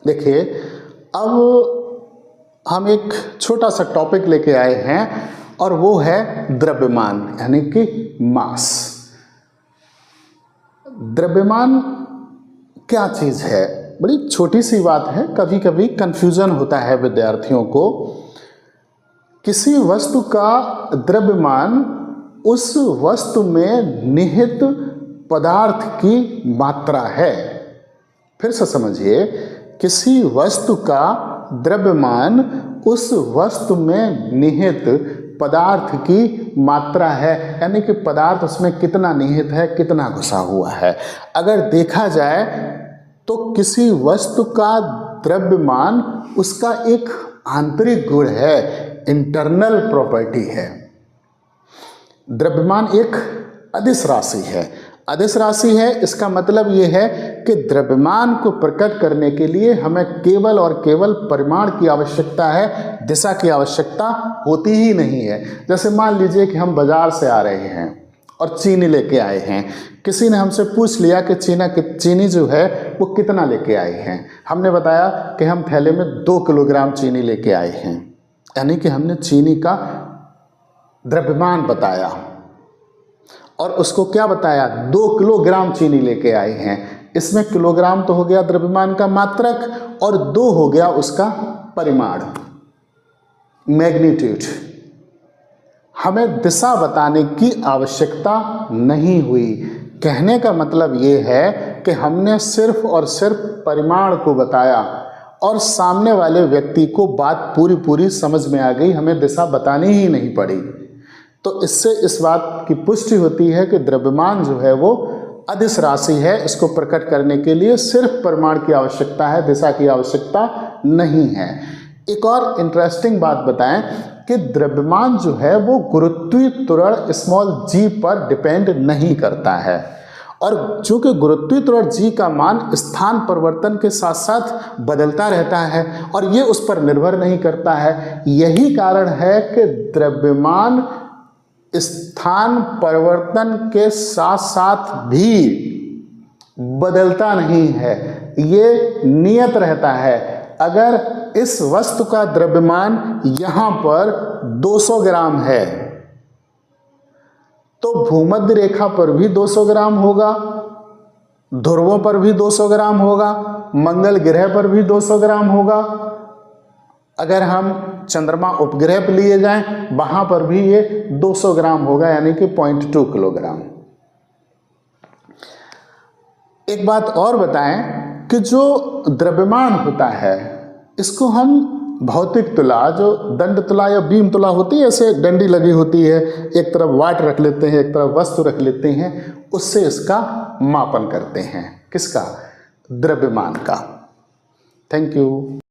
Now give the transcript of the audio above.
देखिए, अब हम एक छोटा सा टॉपिक लेके आए हैं और वो है द्रव्यमान यानी कि मास। द्रव्यमान क्या चीज़ है? बड़ी छोटी सी बात है, कभी कभी कंफ्यूजन होता है विद्यार्थियों को। किसी वस्तु का द्रव्यमान उस वस्तु में निहित पदार्थ की मात्रा है। फिर से समझिए, किसी वस्तु का द्रव्यमान उस वस्तु में निहित पदार्थ की मात्रा है, यानी कि पदार्थ उसमें कितना निहित है, कितना घुसा हुआ है। अगर देखा जाए तो किसी वस्तु का द्रव्यमान उसका एक आंतरिक गुण है, इंटरनल प्रॉपर्टी है। द्रव्यमान एक अदिश राशि है। अदिश राशि है, इसका मतलब ये है कि द्रव्यमान को प्रकट करने के लिए हमें केवल और केवल परिमाण की आवश्यकता है, दिशा की आवश्यकता होती ही नहीं है। जैसे मान लीजिए कि हम बाजार से आ रहे हैं और चीनी लेके आए हैं। किसी ने हमसे पूछ लिया कि चीनी जो है वो कितना लेके आए हैं। हमने बताया कि हम थैले में 2 किलोग्राम चीनी लेके आए हैं, यानी कि हमने चीनी का द्रव्यमान बताया और उसको क्या बताया, 2 किलोग्राम चीनी लेके आए हैं। इसमें किलोग्राम तो हो गया द्रव्यमान का मात्रक और 2 हो गया उसका परिमाण, मैग्नीट्यूड। हमें दिशा बताने की आवश्यकता नहीं हुई। कहने का मतलब ये है कि हमने सिर्फ और सिर्फ परिमाण को बताया और सामने वाले व्यक्ति को बात पूरी समझ में आ गई, हमें दिशा बतानी ही नहीं पड़ी। तो इससे इस बात की पुष्टि होती है कि द्रव्यमान जो है वो अदिश राशि है। इसको प्रकट करने के लिए सिर्फ परिमाण की आवश्यकता है, दिशा की आवश्यकता नहीं है। एक और इंटरेस्टिंग बात बताएं कि द्रव्यमान जो है वो गुरुत्वीय त्वरण स्मॉल g पर डिपेंड नहीं करता है, और चूंकि गुरुत्वीय त्वरण g का मान स्थान परिवर्तन के साथ साथ बदलता रहता है और ये उस पर निर्भर नहीं करता है। यही कारण है कि द्रव्यमान स्थान परिवर्तन के साथ साथ भी बदलता नहीं है, ये नियत रहता है। अगर इस वस्तु का द्रव्यमान यहाँ पर 200 ग्राम है तो भूमध्य रेखा पर भी 200 ग्राम होगा, ध्रुवों पर भी 200 ग्राम होगा, मंगल ग्रह पर भी 200 ग्राम होगा। अगर हम चंद्रमा उपग्रह पर लिए जाएं वहां पर भी ये 200 ग्राम होगा, यानी कि 0.2 किलोग्राम। एक बात और बताएं कि जो द्रव्यमान होता है इसको हम भौतिक तुला, जो दंड तुला या बीम तुला होती है, ऐसे डंडी लगी होती है, एक तरफ वाट रख लेते हैं, एक तरफ वस्तु रख लेते हैं, उससे इसका मापन करते हैं। किसका? द्रव्यमान का। Thank you.